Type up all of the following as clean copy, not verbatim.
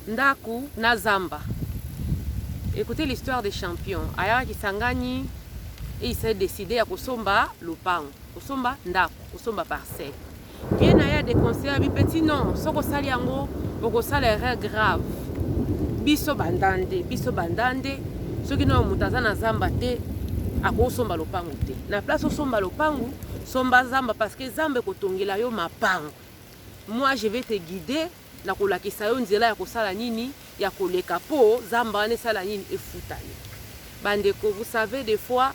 Ndaku na zamba. Écoutez l'histoire des champions. Aya Kisangani, et il s'est décidé à kosomba lopango, kosomba ndaku, kosomba parcelle. Bien aya des conseils, bi petit non, soko sali yango, boko sali erreur grave. Biso bandande, soki no mutaza na zamba te, ako somba lopango te. Na place somba lopango, somba zamba parce que zamba kotongela yo mapango. Moi je vais te guider. Na kolakisa yo nzela ya kosala nini ya koleka po zamba wana esala nini efutani. Bandeko, vous savez des fois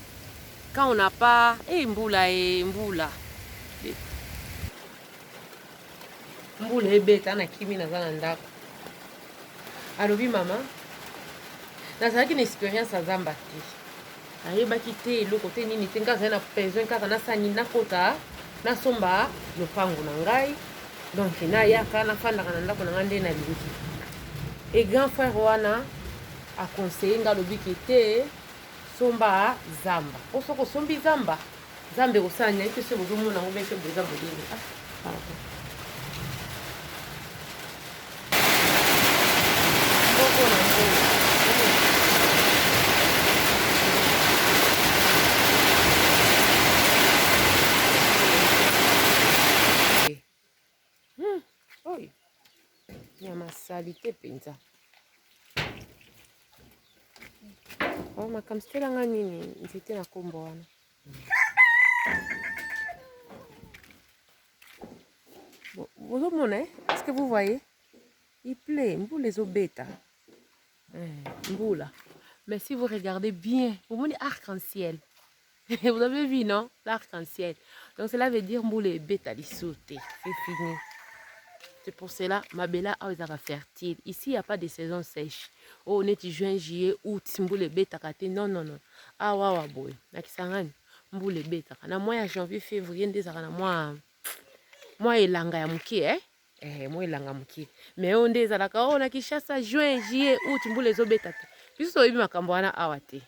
quand on n'a pas mbula ebeta na kimi naza na ndako. Alobi mama nazalaki na expérience ya zamba te. Ayebaki te eloko te nini te nga zali na besoin kaka nasani nakota nasomba lopango na ngai. Donc na yaka na fandaka na ndako na ngande na lingi. Et grand frère wana a conseillé nga lobiki te somba zamba. Osoko sombi zamba. Zambe kosanya ite se bozomo na ngobeke boza bodini. Pardon. Ma salité penza. Oh ma comme c'était la nini, c'était na kombo wana. Bon, vous monnaie, est-ce que vous voyez? Il plaît, mbou les obeta. Mboula. Mais si vous regardez bien, vous voyez arc-en-ciel. Vous avez vu, non? L'arc-en-ciel. Donc cela veut dire mbou les bêta li sauter. C'est fini. C'est pour cela, ma bella a été fertile. Ici, il n'y a pas de saison sèche. Oh, on est juin, juillet, août, mboule bêta kate. Non, non, non. Ah, waouh, boy. Nakisangani, mboule bêta. Na mois janvier, février, ndezaka na moi elanga ya mukie, moi elanga mukie. Mais on ndezalaka, oh, na Kinshasa, juin, juillet, août, mboule zo bêta. Puis ça, il makambo wana awate.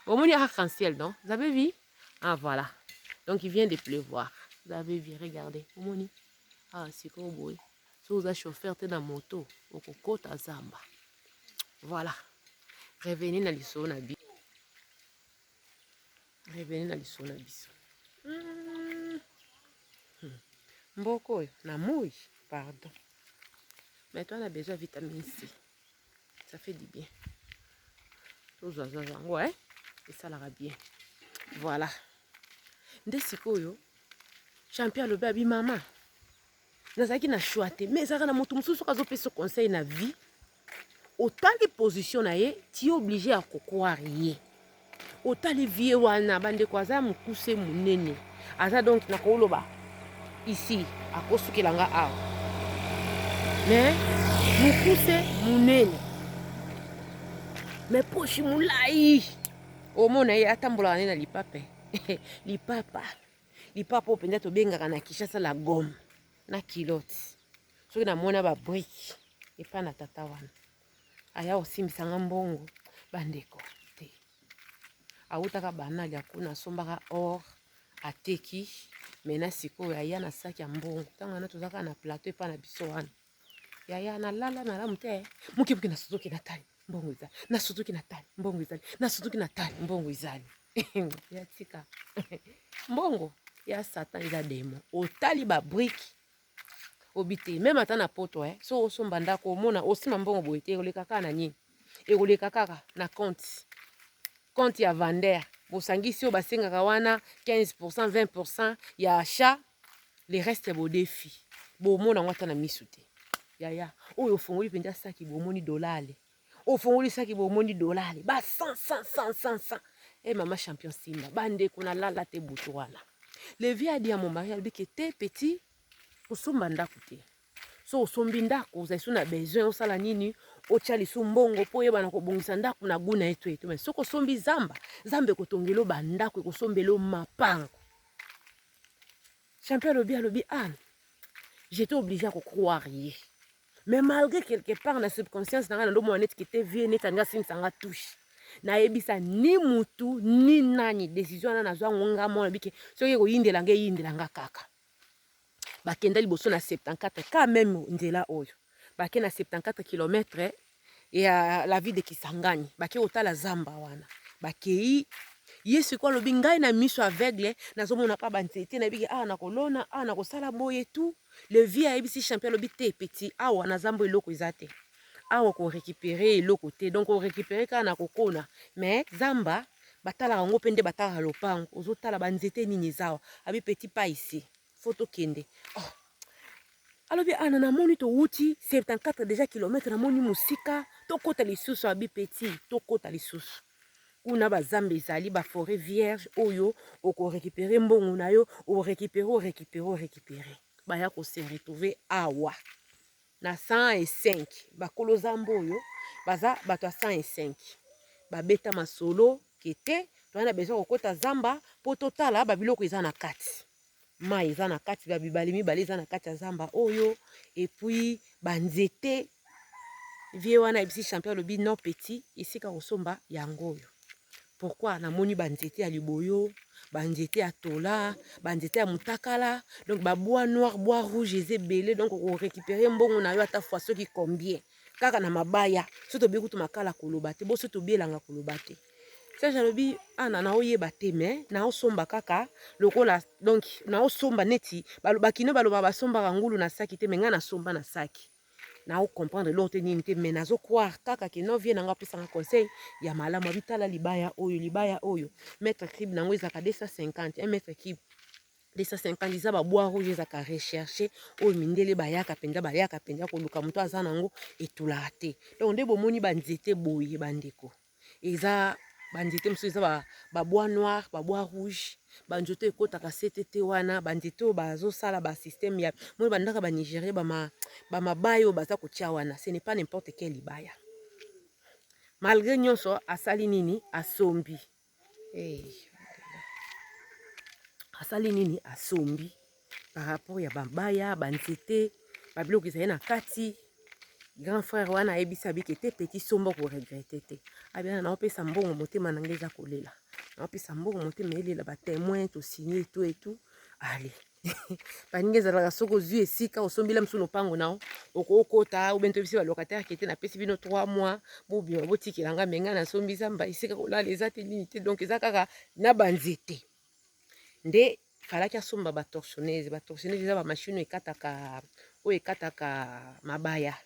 Au moins, il y a arc-en-ciel, non? Vous avez vu? Ah, voilà. Donc, il vient de pleuvoir. Vous avez vu, regardez. Au moins, ah, c'est quoi, boy. Si vous avez chauffeur dans la moto, au côté à zamba. Voilà. Revenez dans l'issue na biso. Revenez dans l'issue na biso. Mboko na mouille, pardon. Mais toi on a besoin de vitamine C. Ça fait du bien. Tout ça, ouais. Et ça l'ira bien. Voilà. Ndesikoyo. Champion le baby maman. Nazaki na choité mais ça na moto mususu kazopesa conseil na vie otali position na ye ti obligé à kokwarie otali vie wana bande kwa za mukuse munene aza donc na koloba ici akosukilanga awa mais mukuse munene mais poche mulai omona ye atambola na lipape lipapa openda to bengaka na Kinshasa la gomme na kilote soki na mona ba brick epa na tata wana aya osimbisanga mbongo bandeko te autaka banali akuna sombaka or ateki mena sikoyo aya na saki ya mbongo tanga na tozaka na plateau epa na biso wana yaya na lala na lamu te mukibuki na suzuki na tali mbongo izali na suzuki na tali mbongo izali na suzuki na tali mbongo izali ya tika mbongo ya satan eza demo otali ba brick obité même ata na poto so osomba ndako omona osima mbongo boye te ekoleka kaka na nini ekoleka kaka na compte ya vendeur bosangisi oyo basengaka wana 15% 20% ya achat le reste bo défi bomona yango ata na misu te yaya oyo ofongoli mpenza saki bomoni dolale ofongoli saki bomoni dolale ba 100 mama champion simba bandeko na lala te butu wana le vie a dit à mon mari alobiki te petit osomba ndako te so osombi ndako ozali so na besoin osala nini otia lisu mbongo po yeba na kobongisa ndako na guna eto mais soko osombi zamba ekotongelo bandako ekosombelo mapango champion alobi j'étais obligé à croire mais malgré quelque part na subconscience na nga na ndomona neti kite vie neti anga simisanga touche nayebisa ni mutu ni nani décision na nazwa ngonga mona biki soki koyindelanga eyindelanga kaka bakenda liboso na 74 quand même nzela oyo bake na 74 km ya la ville de Kisangani bake otala zamba wana bakei yesu kwa lobi ngai na miso aveugle nazomona pa banzete na biki na kolona na kosala boye tout le vie ayebisi champion lobi te petit awa na zambo eloko ezate awa ko récupérer eloko te donc ko récupérer kana na kokona mais zamba batala rango pende batala lopango ozotala banzete nini zawa abi petit pas ici photo kende alobi na moni to wuti 74 déjà kilomètres na moni musika tokota lisusu abi petit tokota lisusu kuna bazambe ezali ba forêt vierge oyo oko récupérer mbongo na yo o récupérer baya ko se retrouver awa na 105 bakolo zambo oyo baza bato 105 babeta masolo kete toana besoin kokota zamba po totala babiloko eza na kati mai eza na kati babibali mibale eza na kati ya zamba oyo et puis banzete vie wana ebisi champion lobi non petit isika kosomba yango oyo pourquoi na moni banzete ya liboyo banzete ya tola banzete ya mutakala donc ba bois noir bois rouge ezebele donc on récupérer mbongo na yo ata fois soki combien kaka na mabaya soto bikutu makala koloba te bo soto bielanga koloba te ça jalobi na oyeba te mais na osomba kaka lokola donc na osomba neti balobaki no baloba basomba ngulu na saki te menga na somba na saki na o comprendre l'autre nini te mais nazo croire kaka ke no vie nanga pesa conseil ya malamu abitala libaya oyo mètre cube nango ezaka 250 1 mètre cube 250 iza ba bois rouge ezaka rechercher oyo mindele bayaka penza koluka muto aza nango etula te donc nde bomoni banzete boye bandeko eza banzete mosusu eza ba bois noir ba bois rouge banzoto ekotaka CTT wana banzete oyo bazosala ba système ya moi bandaka ba Nigeria ba mabaya oyo baza kotia wana ce n'est pas n'importe quel libaya malgré nyonso asali nini asombi asali nini asombi par rapport ya bambaya banzete babiloko ezali na kati grand frère wana ayebisa biki te petit sombo ko regretter te abia na opesa mbongo motema nange eza kolela na opesa mbongo motema elela ba témoin to signer tout et tout allez baninge ezalaka soko ozwi esika osombila msu lopango nao okokota ubento bisi ba locataire kete na pesi bino 3 mois bobima botikilanga menga na sombi zamba esika kolala eza te nini te donc eza kaka na banzete nde falaki asomba ba torchonneuse eza ba machine ekataka mabaya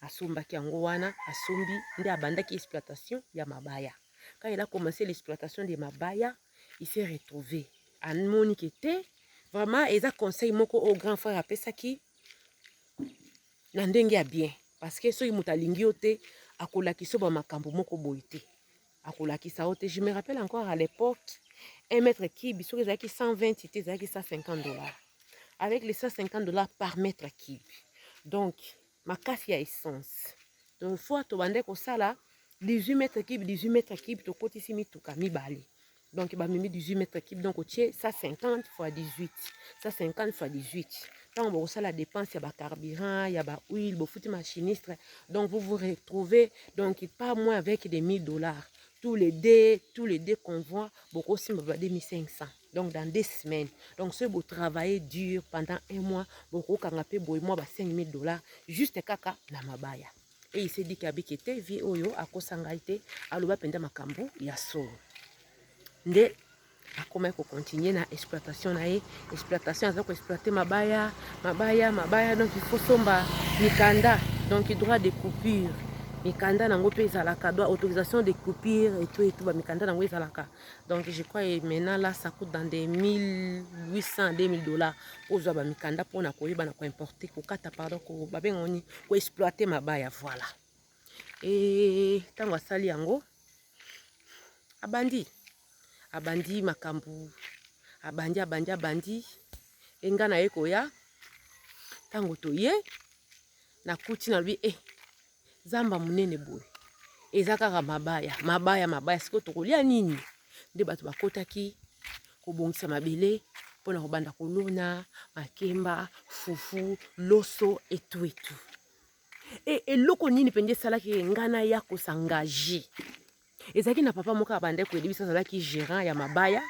asombaki yango wana asombi nde abandaki exploitation ya mabaya quand il a commencé l'exploitation de mabaya il s'est retrouvé amoni kete vraiment eza conseil moko au grand frère apesaki na ndenge ya bien parce que soki mutu alingi yo te akolakisa ba makambo moko boye te akolakisa yo te je me rappelle encore à l'époque 1 mètre cube soki ezalaki 120 te ezalaki $150 avec les $150 par mètre cube donc makasi ya essence donc fois tobande kosala 18 mètres cube tokotisi mituka mibale donc bamemi 18 mètres cube donc otie 150 fois 18 150 fois 18 tant bokosala dépense ya carburant ya huile bofuti machiniste donc vous vous retrouvez donc pas moins avec des $1000 tous les deux convois beaucoup simba 2500 donc dans 2 semaines donc ce beau travailler dur pendant 1 mois beaucoup kangape boy moi $5000 juste kaka na mabaya et il s'est dit qu'abikete vie oyo akosangaite aloba penda makambo ya so nde akoma ko continuer na exploitation na exploitation aza ko exploiter mabaya donc il faut somba mikanda donc droit de coupure mikanda nango pe ezalaka doit autorisation de coupure et tout ba mikanda nango ezalaka donc je crois maintenant là ça coûte dans des $1800 $2000 pour ba mikanda pour na koyeba na ko importer ko kata pardon ko babengoni ko exploiter mabaya voilà et tango asali yango abandi makambu abandi enga na ekoya tango toye na kuti na lui zamba munene boye eza kaka mabaya siko tokolia nini nde bato bakotaki kobongisa mabele mpona kobanda kolona makemba fufu loso etu eloko nini pende esalaki ngana ya kosangaje ezalaki na papa moko abandaki koyebisa azalaki gérant ya mabaya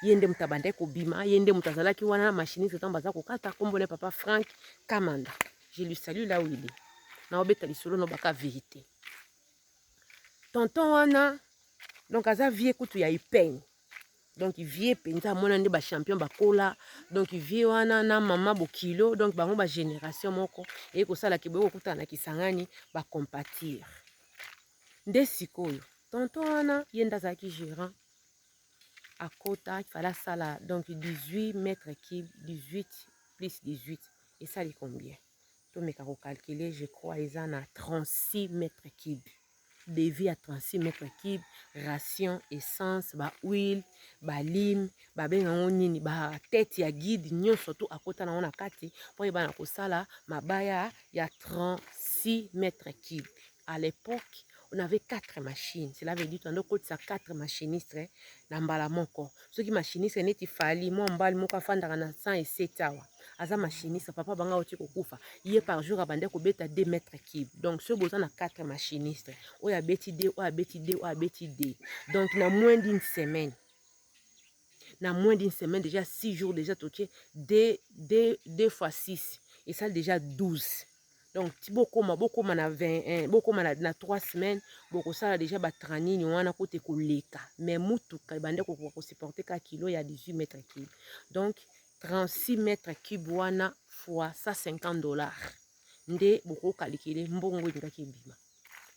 ye nde moto abandaki kobima ye nde moto azalaki wana na machiniste ntango baza kokata kombo na papa Frank Kamanda je lui salue là où il est na obeta lisolo no baka vérité. Tonton wana donc aza vie kutu ya ipeng. Donc vie penza mona nde ba champion bakola. Donc vie wana na mama bokilo donc bango ba génération moko e ko sala kiboko kuta na kisangani ba compatir. Nde sikoyo tonton wana yenda zaki gérant à Kota, il fallait ça là, donc 18 mètres cubes, 18 plus 18. Et ça, il combien? Tout me calculer, je crois, ils en a 36 mètres cubes. Devis à 36 mètres cubes, ration, essence, ba huile, ba lime, ba benga nini, ba tête ya guide, nyon surtout à Kota na on a kati, pour y ba na kosala, ma baya, il y a 36 mètres cubes. À l'époque, on avait 4 machines. Cela veut dire que nous avons 4 machinistes dans le moko. Ceux qui machinistes n'est fali moi mbali moko afanda na 107 awa. Aza machiniste papa banga oti ko kufa. Yé par jour abande ko beta 2 mètres cubes. Donc ceux besoin na 4 machinistes. Oya beti D, oya beti D, oya beti D. Donc na moins d'une semaine. Na moins d'une semaine déjà 6 jours déjà toqué 2 fois 6 et ça déjà 12. Donc, beaucoup na 20, beaucoup na 3 semaines, beaucoup ça déjà batrani ni wana kote koleka. Mais mutu ka bande ko supporter ka kilo ya 18 mètres cubes. Donc 36 mètres cubes wana fois $150. Nde beaucoup calculer mbongo ngaki bima.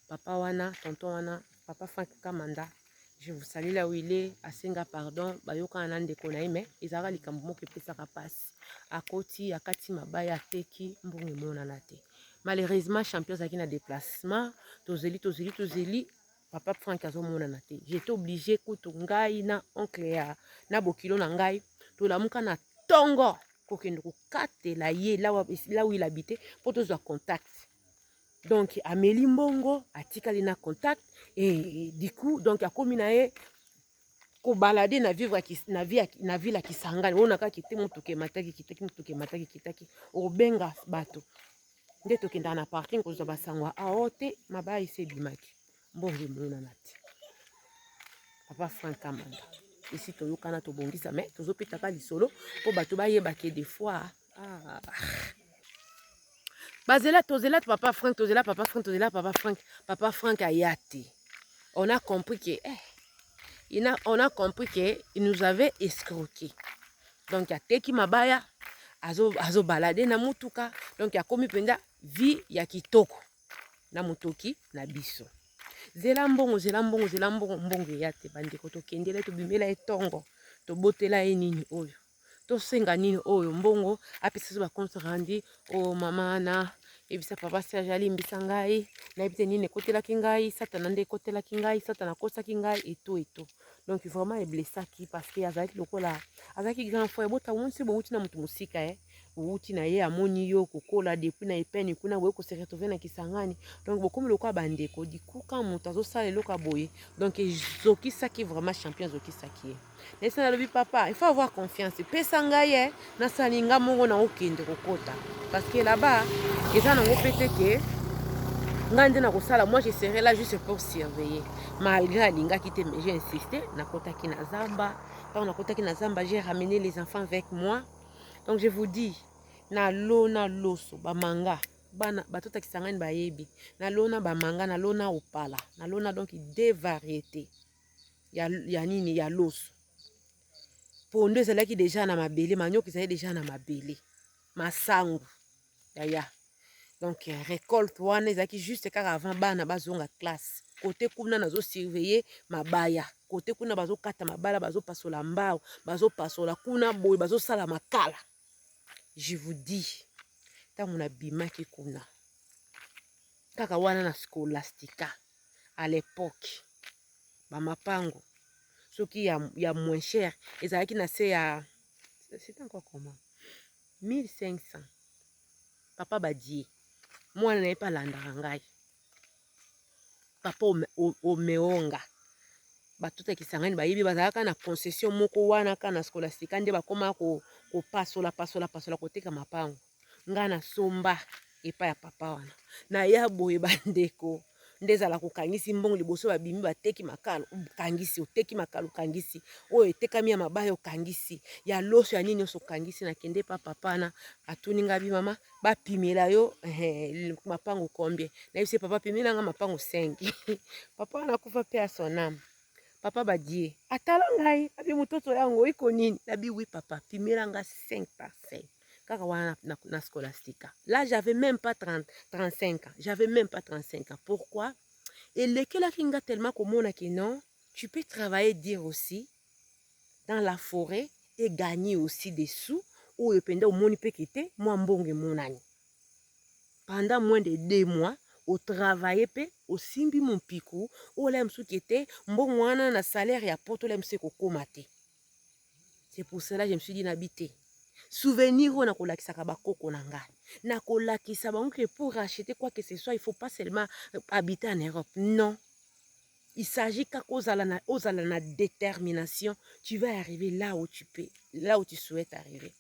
Papa wana, tonton wana, papa Frank Kamanda, je vous salue là où il est, asenga pardon, bayoka anande konaï mais ezara likambo moko pesa ka passe. Akoti akati mabaya teki mbongo mona nate. Malheureusement, champion qui na déplacement, tozeli, papa Frank azo mona nate. J'étais obligé kutu ngai na oncle ya na bokilo na ngai, to la muka na tongo kokende ko katela ye là où il habitait pour tozwa contact. Donc Amélie Mbongo atikali na contact et du coup donc a komi na ye ko balader na vivre na ville ya Kisangani. On a ka kité mutuke mataki kitaki mutuke mataki kitaki obenga bato. Nde tokenda na parking ko zoba sangwa aote mabaya ise bimaki mbongo mona nati papa Frank Kamanda ici toyokana tobongisa mais tozopita ka lisolo po bato bayeba ke des fois bazela tozela papa Frank tozela papa Frank tozela papa Frank ayati. On a compris que on a compris que il nous avait escroqué. Donc ya teki mabaya azo balade na mutuka donc ya komi penda vie ya kitoko na mutoki na biso. Zela mbongo mbongo ya te bandeko tokendela to bimela etongo to botela e nini oyo. To senga nini oyo mbongo apesa ba compte rendu o mama na ebisa papa Serge ali mbisa ngai na ebite nini kotela kingai satana nde kotela kingai satana kosa kingai eto. Donc vraiment il blessa qui parce que azaki lokola azaki grand frère bota wonsi bo uti na mutu musika uti na ye amoni yo kokola depuis na epeni kuna boye ko se retrouver na Kisangani. Donc beaucoup lokola bandeko du coup quand mutu azo sala loka boye donc zoki saki vraiment champion zoki saki. Nessa na lobi papa il faut avoir confiance pesa ngai na salinga mongo na okende kokota parce que là-bas eza nango pete ke ngande na kosala moi je serai là juste pour surveiller malgré alinga qui mais j'ai insisté na kotaki na zamba quand on a kotaki na zamba j'ai ramené les enfants avec moi. Donc je vous dis na lona loso ba manga bana batota Kisangani bayebi na lona ba manga na lona opala na lona donc des variétés ya nini ya loso pondo ezalaki déjà na mabele manioki ezalaki déjà na mabele masangu ya donc récolte wana ezalaki juste kaka avant bana bazonga classe côté kuna nazo surveiller mabaya côté kuna bazo kata mabala bazo pasola mbao bazo pasola kuna boy bazo sala makala. Je vous dis tant on a bimaki kuna kaka wana na Scholastica à l'époque ba mapango soki ya moins cher ezalaki na se ya c'était encore comment 1500 papa badie mwana na epa landaka ngai papa omeonga batota Kisangani bayebi bazalaka na concession moko wana ka na Scholastica nde bakoma ko pasola koteka mapango nga na somba epa ya papa wana na ya boye bandeko ndezala kokangisi mbongo liboso babimi bateki makalo kangisi oteki makalo kangisi oyo etekami ya mabaya okangisi ya loso ya nini nyonso okangisi nakende pa papa na atuni nga bi mama bapimela yo mapango combien na yebisi papa pimela nga mapango 5 papa wana akufa pe ya son âme papa badie atala ngai abi mototo yango iko nini nabi oui papa pimela nga 5 par 5 kaka wana na scolastica. Là, j'avais même pas 35 ans. J'avais même pas 35 ans. Pourquoi? Et lequel a kinga tellement comme on a que non, tu peux travailler dire aussi dans la forêt et gagner aussi des sous ou au moni pekete, moi mbonge monani. Pendant moins de 2 mois, au travail au simbi mon pico, au lem sou kete, mbongo wana na salaire ya poto lem se kokomate. C'est pour cela que je me suis dit n'habiter. Souvenir on a kolakisaka bakoko na ngai na kolakisa bango que pour acheter quoi que ce soit il faut pas seulement habiter en Europe, non, il s'agit qu'ozala na détermination tu vas arriver là où tu peux, là où tu souhaites arriver.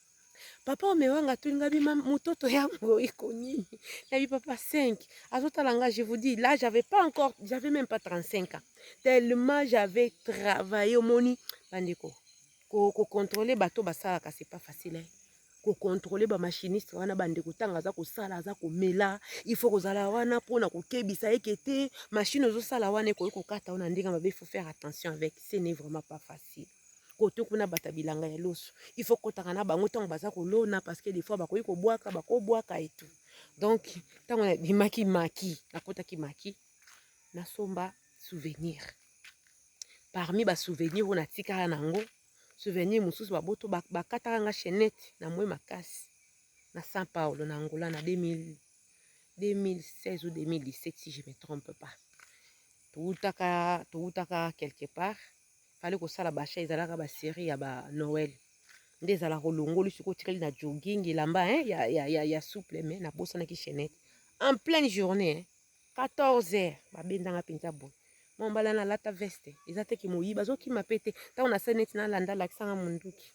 Papa omewanga tulinga bima mutoto yango iko nini na bi papa 5 azotala nga, je vous dis là j'avais même pas 35 ans tellement j'avais travaillé au moni bandeko ko contrôler bateau basala ka c'est pas facile. Ko contrôler ba machiniste wana bandeko tanga za ko sala za ko mela il faut kozala wana pona ko kebisa ekete machine zo sala wana ko kata ona ndinga mabe, il faut faire attention avec, ce n'est vraiment pas facile. Koto kuna bata bilanga ya loso il faut kotaka na bango tango baza ko lona parce que des fois bakoyi ko bwaka et tout. Donc tango na bimaki maki nakota ki maki na somba souvenir parmi ba souvenir on a tika nango souvenir mosusu baboto bakataka nga chaînette na mwe makasi na São Paulo na Angola na 2016 ou 2017 si je me trompe pas. Toutaka quelque part fallait ko sala bacha ezalaka ba série ya ba Noël ndezala kolongoli siko tikali na jogging elamba ya souple mais na bosa na ki chaînette en pleine journée 14h babendanga penza boy mombala na lata veste ezate ki moyiba zokima pete tango na seneti na landa lakisanga munduki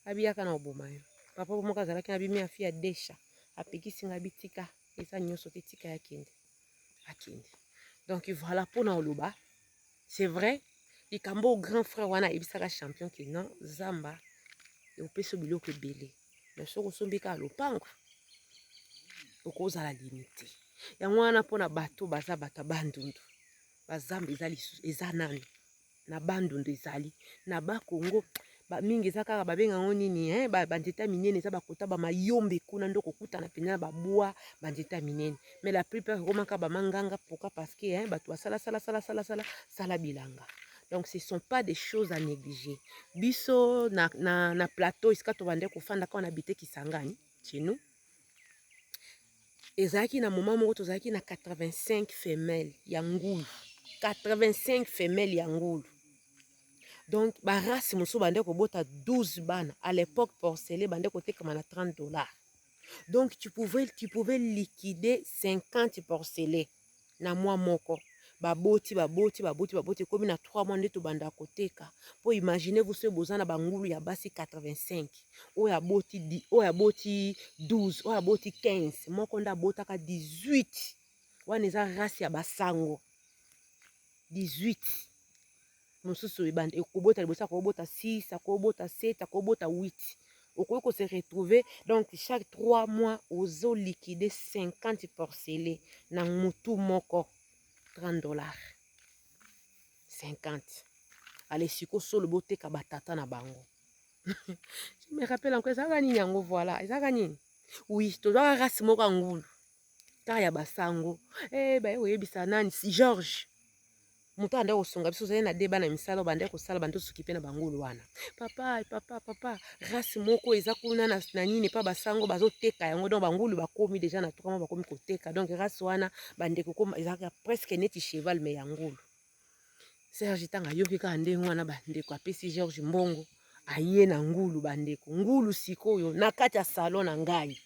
abiyaka na oboma yo papa moko azalaki na bimi afia desha apekisinga bitika eza nyonso te tika ya kende akende. Donc voilà pona oloba c'est vrai likambo grand frère wana ebisaka champion ki non zamba eopesa biloko ebele mais soko sombika lopango okozala limité yango wana mpona bato baza bato bandundu bazamba eza nani na bandundu ezali na bakongo mingi eza kaka babenga ngo nini banzeta minene eza bakota bamayombe kuna ndoko okutana mpenza na babwa banzeta minene mais la plupart ekomaka bamanganga pourquoi parce que bato basala bilanga. Donc ce ne sont pas des choses à négliger. Biso na plateau iska to bande kofanda quand on habitait Kisangani chez nous. Ezaki na moment moko tozaki na 85 femelles ya ngulu. 85 femelles ya ngulu. Donc ba race moso bande ko bota 12 bana à l'époque porcelain bande ko tekama na $30. Donc tu pouvais liquider 50 porcelains na mois moko. Baboti komi na 3 mois nde to banda koteka. Po imaginez-vous ce bozana bangulu ya basi 85. Oya boti 12, oya boti 15, moko nda botaka 18. Wana eza race ya basango. 18. Mosusu ebande ekobota libosa kobota 6, akobota 7, akobota 8. Okoki se retrouver donc chaque 3 mois ozo liquider 50 porcelains na mutu moko. $30. 50. Allez, siko solo bote ka batata na bango. Je me rappelle encore ça gani nyango voilà, ça gani. Oui, to doit race moko ngulu. Ta ya basango. Ba oyebisa nani si George. Muto anda osonga biso na deba na misala bande ko sala bande sukipe na bangulu wana. Papa, race moko eza kuna na nini pa basango bazoteka yango donc bangulu bakomi déjà na 3 mois bakomi koteka. Donc race wana bande ko ezaka presque neti cheval mais yangulu. Serge tanga yoki ka ndengo wana bande ko apesi George mbongo aye na ngulu bandeko ngulu sikoyo na kati ya salon na ngai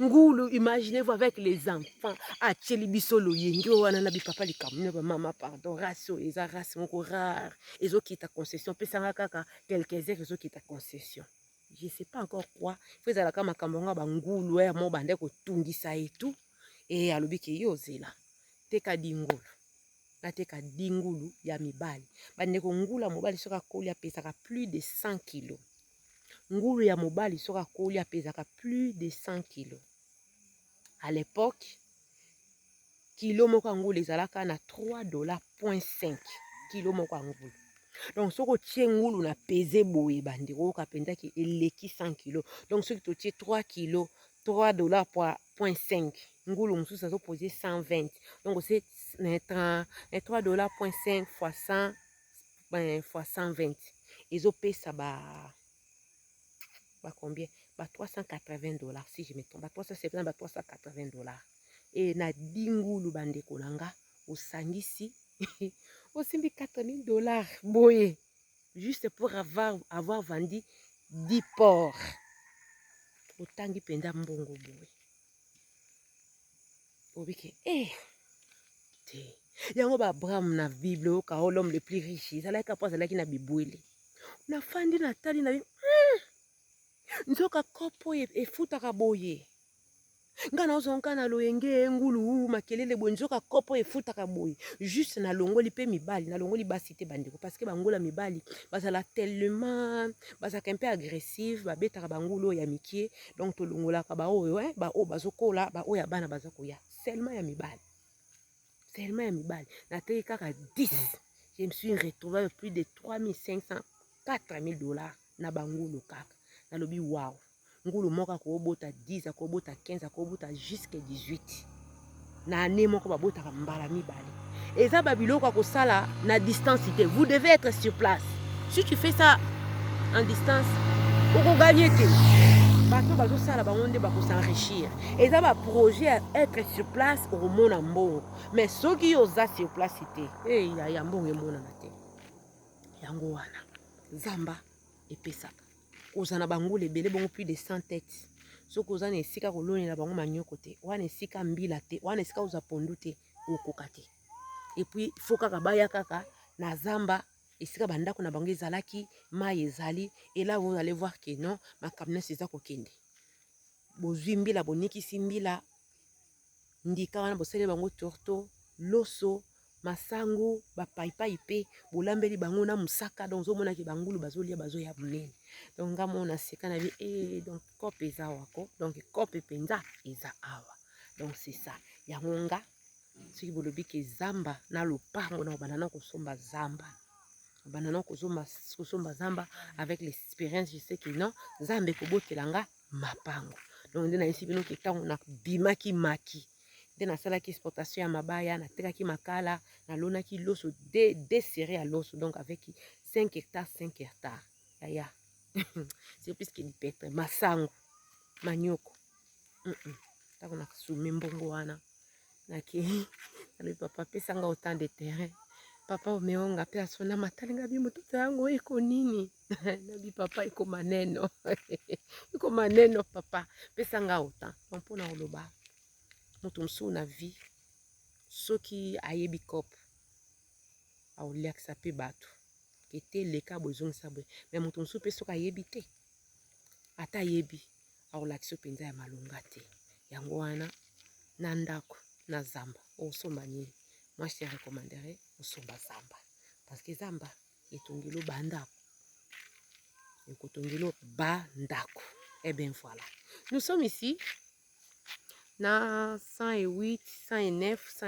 ngulu imaginez-vous avec les enfants acheli biso loyenge wana na bipapa likamune ba mama pardon race eza race moko rare ezokita concession pesanga kaka quelques heures ezokita concession je sais pas encore quoi faut ezala kama makambo nga ba ngulu ya mo bande ko tungisa et tout et alobi ke yo zela teka dingulu. Nateka dingulu ya mibali. Bandeko ngulu mobali soka koli apesaka plus de 100 kg. Ngulu ya mobali soka koli apesaka plus de 100 kg. À l'époque, kilo moko ngulu ezalaka na $3.5 kilo moko ngulu. Donc soko tie ngulu na pese boye bandeko ka penda ki eleki 100 kg. Donc soki to tie 3 kg, $3.5 ngulu mususu azo poser 120. Donc c'est $3.5 fois 100 fois 120. Ezo pesa ba combien? Ba $380 si je me trompe. Ba 370 ba $380. Et na dingulu bandeko nanga osangisi osimbi $4000 boye juste pour avoir vendu 10 porcs. Otangi penda mbongo boye. Obike te. Yango ba Abraham na Bible o ka l'homme le plus riche. Ezalaki apa ezalaki na bibwele. Na fandi na tali na nzoka kopo efutaka boye. Nga na ozonka na loyenge ngulu makelele boye nzoka kopo efutaka boye. Juste na longoli pe mibali, na longoli basi te bandeko parce que bangola mibali bazala tellement bazaka un peu agressif, babetaka bangulu ya mikie. Donc to longolaka ba oyo ba o bazokola ba oya bana bazakoya. Seulement ya mibali. Seulement ya mibali. Na teki kaka 10. Je me suis retrouvé avec plus de $3500, $4000 na bangulu kaka. Na lobi wow. Ngulu moka ko bota 10, ko bota 15, ko bota jusqu'à 18. Na ane moko babota ka mbala mibali. Eza babiloko ko sala na distance te. Vous devez être sur place. Si tu fais ça en distance, vous gagnez te. Bato bazo sala bango nde bako s'enrichir. Eza ba projet à être sur place au mona mbongo. Mais soki oza sur place te, ya mbongo mona na te. Yango wana. Zamba epesaka. Ozana bangulu ebele bongo plus de 100 têtes. Soko ozana esika koloni na bango manyoko te. Wana esika mbila te. Wana esika oza pondu te. Okoka te. Et puis faut kaka baya kaka na zamba esika bandako na bango ezalaki mai ezali. Et là vous allez voir que non ma kamnes eza kokende. Bozwi mbila bonikisi mbila ndika wana bosele bango torto loso masango bapaipai pe bolambeli bango na musaka donc ozomona ki bangulu bazolia bazoya munene. Donc nga mona seka na bi donc kope eza wako donc kope penza eza awa. Donc c'est ça. Yango nga soki bolobi ke zamba na lopango na banana kosomba zamba. Banana kosomba zamba avec l'expérience je sais que non zambe kobotelanga mapango. Donc nde na esi bino ke tango na bimaki maki. Nde na salaki exportation ya mabaya na tekaki makala na lonaki loso desserré à l'os donc avec 5 hectares 5 hectares. Yaya. C'est plus que du petre masango manioko. Tango na sume mbongo wana. Naki ale papa pesanga autant de terrain. Papa omeonga pe asona matalinga bi mtoto yangu iko nini? Nabi papa iko maneno. Iko maneno papa pesanga autant. Mpona oloba. Moto msu na vie. Soki ayebi kop. Aoliakisa pe bato. Kete leka bozong sabwe. Mais moto msu pe soka ayebi te. Ata ayebi. Aolakisa penza ya malunga te. Yango wana na ndako na zamba. Osomba nini? Moi je te recommanderais osomba zamba. Parce que zamba etongilo bandako. Ekotongilo bandako. Et bien voilà. Nous sommes ici. Na 108, 109, 109.